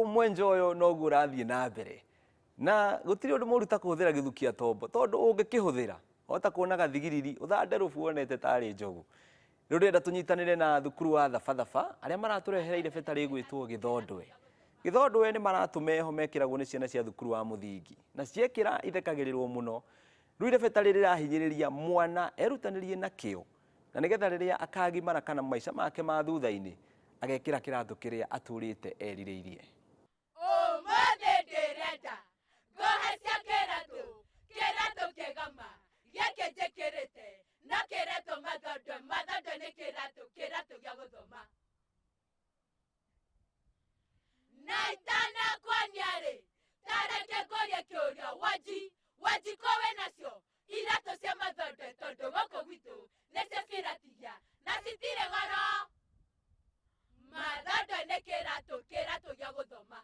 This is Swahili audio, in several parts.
nogu mwenjoyo nogu rathie na mbere na gutiri undu moruta kuhuthira githukia tombo tondu ungikihuthira hota kuona gathigiriri uthande rufu wonete tari njogu rurenda tunyitanire na thukuru wa Thabatha aria maraturehereire betari gwitwo Githondwe ni maratumeho mekiragwo ni ciana cia thukuru wa muthingi na ciekira ithekagirirwo muno rwire betari rirahinyiriria mwana erutanirie na kio na nigetha riria akagimara kana maisha make ma thutha-ini agekira kiratu kiria aturite erirĩirie. Ũmũthĩ ndĩrenda ngohecia kĩratũ kĩgama gĩkĩ njĩkĩrĩte no kĩretwo mathondo nĩ kĩratũ gĩa gũthoma. Na itanakwania-rĩ, tareke ngũrie kĩũria Wanjikũ wĩ nacio iratũ cia mathondo tondũ gũkũ gwitũ nĩcio ciratigia na citirĩ goro. Mathondo nĩ kĩratũ gĩa gũthoma.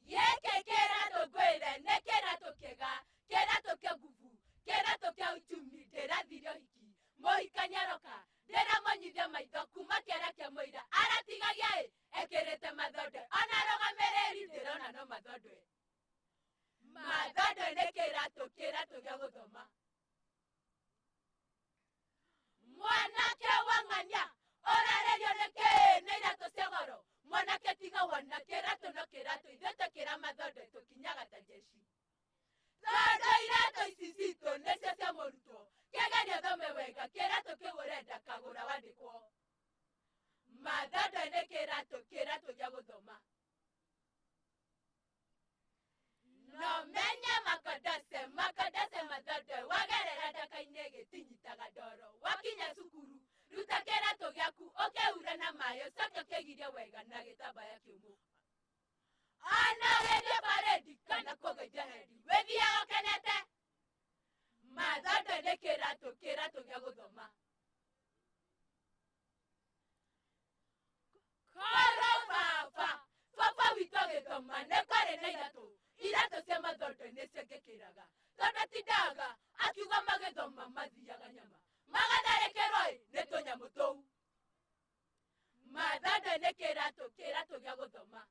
Gĩkĩ kĩratũ ngwĩre nĩ kĩratũ kĩega, kĩratũ kĩa nguvu, kĩratũ kĩa uchumi. Ndĩrathire ũhiki mũhikania aroka ndĩramonyithia maitho kuma kĩara kĩa mũira aratigagia ekĩrĩte mathondo ona arũgamĩrĩri ndĩrona no mathondo. Mathondo nĩ kĩratũ gĩa gũthoma. Mwanake wang'ania ũrarerio nĩkĩ nĩ iratũ cia goro. Mwanake tiga wana kĩratũ no kĩratũ ithuĩ twĩkĩra mathondo tũkinyaga ta jeshi. Tondũ iratũ ici citũ nĩcio cia mũrutwo kĩgerio thome wega kĩratũ kĩu ũrenda kagũra wandĩkwo. Mathondo nĩ kĩratũ gĩa gũthoma. No menye makondase mathondo wagerera ndaka-inĩ gĩtinyitaga ndoro. Wakinya cukuru ruta kĩratũ gĩaku ũkĩura na maĩ ũcoke ũkĩgirie wega na gĩtambaya kĩũmũ. Ona wĩthiĩ paredi kana kũgeithia hendi wĩthiaga ũkenete. Mathondo nĩ kĩratũ gĩa gũthoma. Koro baba witũ agĩthoma nĩ kwarĩ na iratũ cia mathondo nĩcio ngĩkĩraga tondũ tindaga akiuga magĩthoma mathiaga nyama magatharĩkĩrwo nĩ tũnyamũ tũu. Mathondo nĩ kĩratũ gĩa gũthoma.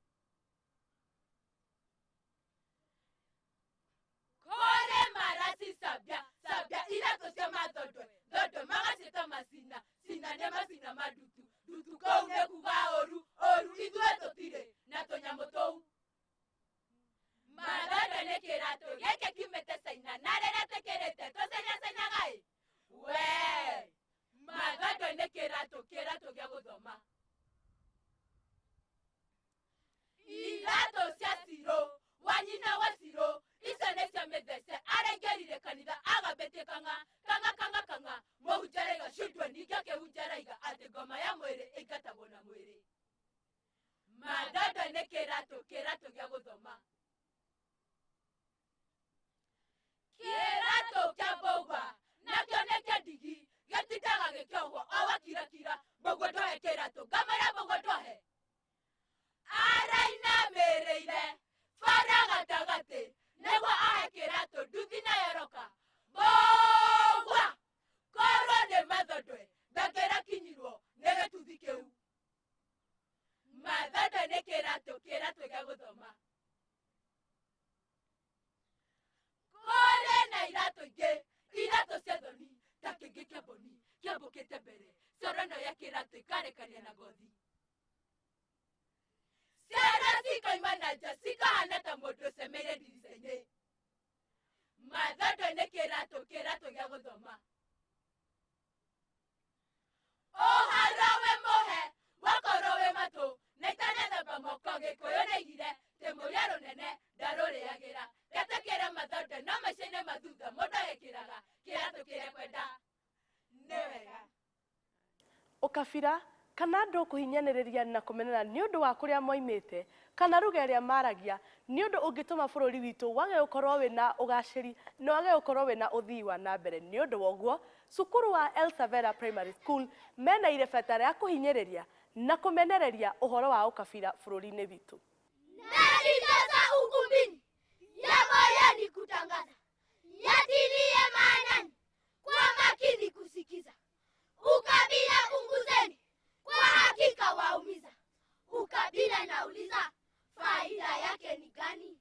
Kore marasi sabia iratũ cia mathondo magacita macina nĩ macina madutu kũu nĩ kuga ũru ithuĩ tũtirĩ na tũnyamũ tũu. Mathondo nĩ kĩratũ gĩkĩ kiumĩte Caina na rĩrĩa tũkĩrĩte tũcainaga we. Mathondo nĩ kĩratũ gĩa gũthoma. Iratũ cia Cirũ Wanyina wa Cirũ icio nĩcio mĩthece araingĩrire kanitha agambĩtie kang'a mũhunjaraiga cundwe ningĩ akĩhunjaraiga atĩ ngoma ya mwĩrĩ ĩingatagwo na mwĩrĩ. Mathondo nĩ kĩratũ gĩa gũthoma. Kĩratũ kĩa mbũgwa nakĩo nĩ kĩa ndigi gĩtindaga gĩkĩohwo o wakirakira mbũgwa ndohe kĩratũ ngamara mbũgwa ndohe. Arainamĩrĩire bara gatagatĩ nĩguo ahe kĩratũ nduthi na yoroka. Mbũgwa korwo nĩ mathondo ndangĩrakinyirwo nĩ gĩtuthi kĩu. Mathondo nĩ kĩratũ gĩa gũthoma. Kore na iratũ ingĩ iratũ cia thoni ta kĩngĩ kĩa mboni kĩambũkĩte mbere coro ĩno ya kĩratũ ĩkarekania na ngothi. Ciara cikaima na nja cikahana ta mũndũ ũcemeire ndirica-inĩ. Mathondo nĩ kĩratũ gĩa gũthoma. Ũhoro wĩ mũhe wakorwo wĩ matũ na itanethamba moko Gĩkũyũ nĩoigire tĩmũrĩa rũnene ndarũrĩagĩra. Gatĩkĩra mathondo no maica-inĩ mathutha mũndũ agĩkĩraga kĩratũ kĩrĩa kwenda. Nĩ wega. Ũkabira kana andũ kũhinyanĩrĩria na kũmenera nĩ ũndũ wa kũrĩa moimĩte kana lugha ĩrĩa maragia nĩ ũndũ ũngĩtũma bũrũri witũ wage gũkorwo wĩna ũgacĩri na wage gũkorwo wĩna ũthii wa na mbere. Nĩ ũndũ wa ũguo cukuru wa El Savera Primary School mena irebeta rĩa kũhinyĩrĩria na kũmenereria ũhoro wa ũkabira bũrũri-inĩ witũ. Nalijaza ukumbini ya moyoni kutangaza yatilie maanani kwa makini kusikiza ukabila punguzeni kwa hakika waumiza yake ni gani?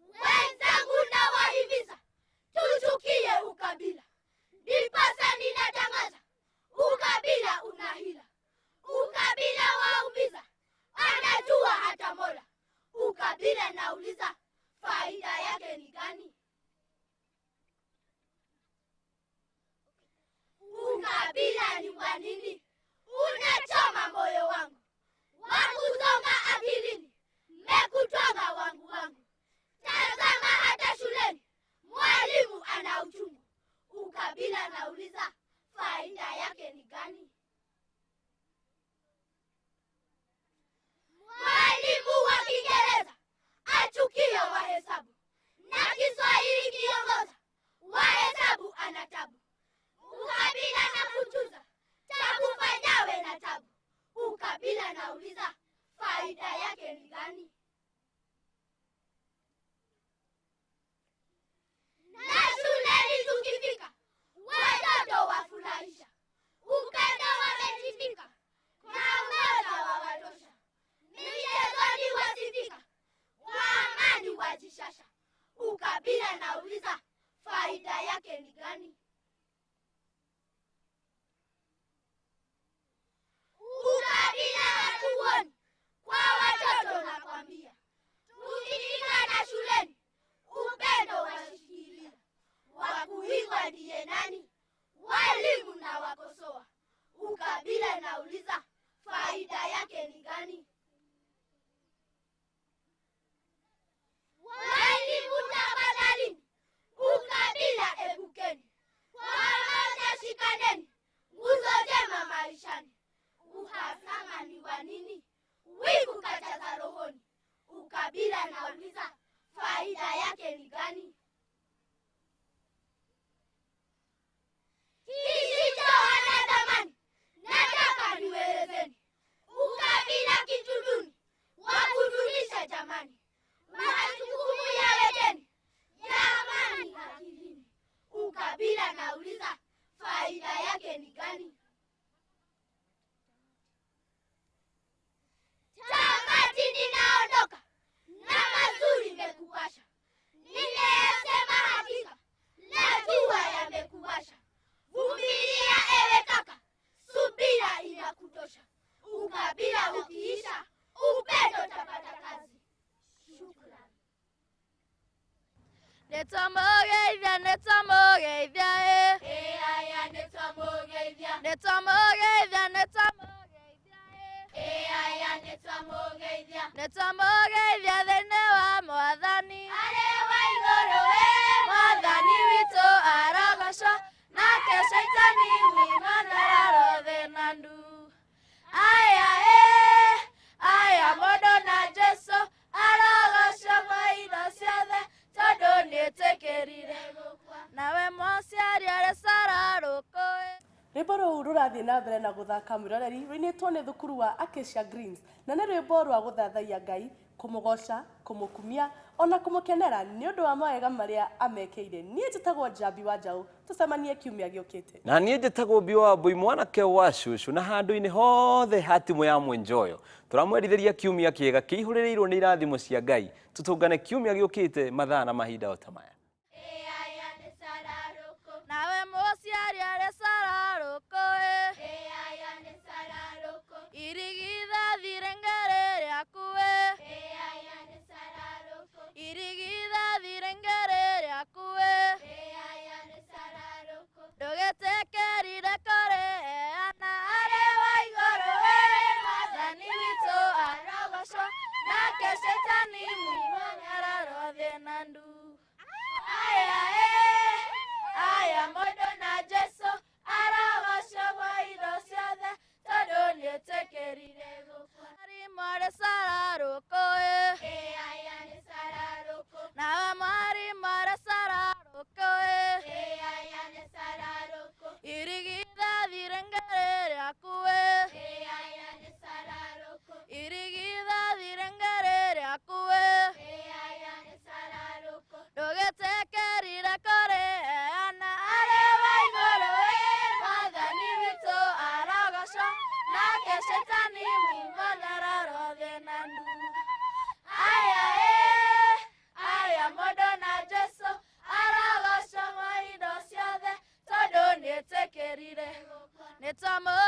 Wenzangu nawahimiza tuchukie ukabila. Ndiposa ninatangaza ukabila una hila. Ukabila waumiza, anajua hata Mola. Ukabila nauliza faida yake ni gani? Ukabila ni wa nini? Unachoma moyo wangu, wakuzonga akilini, mekutwanga wangu. Tazama hata shuleni, mwalimu ana uchungu. Ukabila nauliza faida yake ni gani? Mwalimu wa Kiingereza achukia wahesabu, na Kiswahili kiongoza wahesabu ana tabu. Ukabila na kuchuza takufanyawe na tabu. Ukabila nauliza faida yake ni gani? Na shuleni tukifika, watoto wafurahisha. Upendo wamejifika, na umoja wawatosha. Michezoni wasifika, kwa amani wajishasha. Ukabila nauliza faida yake ni gani? Ukabila hatuoni kwa watoto nakwambia. Tukifika na shuleni, upendo washikilia. Wakuigwa ndiye nani? Walimu na wakosoa. Ukabila nauliza faida yake ni gani? Walimu tafadhalini, ukabila epukeni. Pamoja shikaneni, nguzo njema maishani. Uhasama ni wa nini? Wivu kajaza rohoni. Ukabila nauliza faida yake ni gani? Kisicho hana thamani, nataka niwelezeni. Ukabila kitu duni, wakudunisha jamani. Majukumu yawekeni, jamani akilini. Ukabila nauliza faida yake ni gani? Tamati ninaondoka, na mazuri mekuwasha. Nimeyasema hakika, najua yamekuwasha. Vumilia ewe kaka, subira inakutosha. Ukabila ukiisha, upendo tapata kazi. Shukrani. Netamogeithia Aya netamogeithia thĩinĩ wa Mwathani. Arĩ wa igũrũ Mwathani witũ arogocwo, nake Shaitani wimanararo thĩ na ndu. Aya mũndũ na Jesũ arogocwo kwa indo ciothe, tondũ nĩetĩkĩrire. Nawe mũciari arĩ Sara rũkũĩ. Rwĩmbo rũu rũrathiĩ na mbere na gũthaka mwĩroreri rũinĩtwo nĩ thukuru wa Acacia Greens, na nĩ rwĩmbo rwa gũthathaiya Ngai, kũmũgoca, kũmũkumia, ona kũmũkenera nĩ ũndũ wa mawega marĩa amekeire. Niĩ njĩtagwo Njambi wa Njaũ, tũcemanie kiumia gĩũkĩte. Na niĩ njĩtagwo Mbi wa Mbui, mwanake wa Cucu, na handũ-inĩ hothe ha timũ ya Mwenjoyo tũramwendithĩria kiumia kĩega kĩihũrĩrĩirwo nĩ irathimo cia Ngai. Tũtũngane kiumia gĩũkĩte mathaa na mahinda o ta maya. Nawe mũciari arĩ Sara rũkũĩ. Irigithathi rĩngĩ rĩaku we. Irigithathi rĩngĩ rĩaku we. Ndũgĩtĩkĩrire kũrĩheana. Arĩ wa igũrũ we. Mwathani witũ arogocwo, nake Shaitani muumanyararo thĩ na ndu. It's a